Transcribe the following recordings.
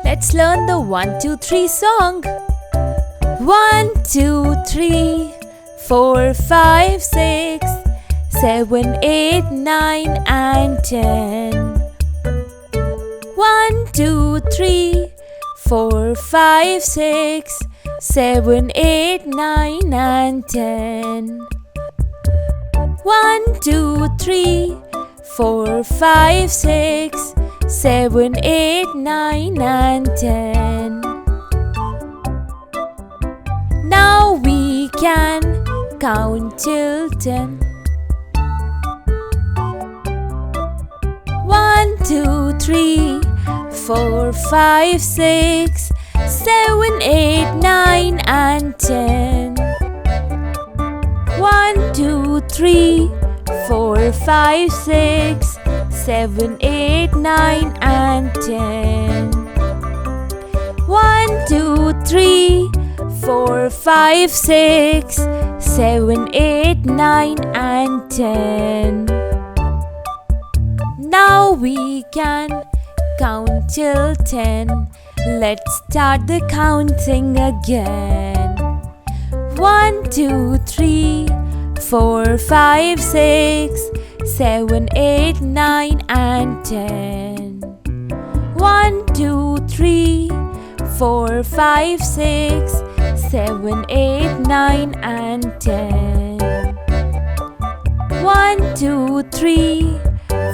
Let's learn the 1, 2, 3 song. 1, 2, 3, 4, 5, 6, 7, 8, 9 and 10. 1, 2, 3, 4, 5, 6, 7, 8, 9 and 10. 1, 2, 3, 4, 5, 6, 7, 8, 9 and 10. Now we can count till 10. 1, 2, 3, 4, 5, 6, 7, 8, 9 and 10. 1, 2, 3, 4, 5, 6, 7, 8, 9 and 10. 1, 2, 3, 4, 5, 6, 7, 8, 9 and 10. Now we can count till 10. Let's start the counting again. 1, 2, 3, 4, 5, 6, 7, 8, 9 and 10. 1, 2, 3, 4, 5, 6, 7, 8, 9 and 10. 1, 2, 3,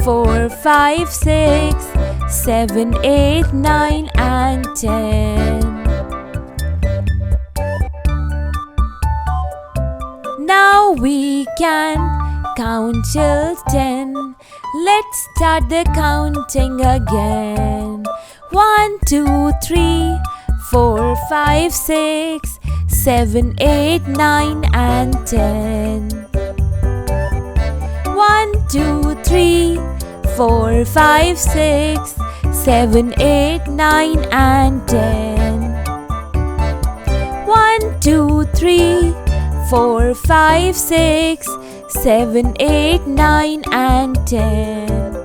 4, 5, 6, 7, 8, 9 and 10. Now we can count till 10. Let's start the counting again. 1, 2, 3, 4, 5, 6, 7, 8, 9 and 10. 1, 2, 3, 4, 5, 6, 7, 8, 9 and 10. 1, 2, 3, 4, 5, 6, 7, 8, 9 and 10.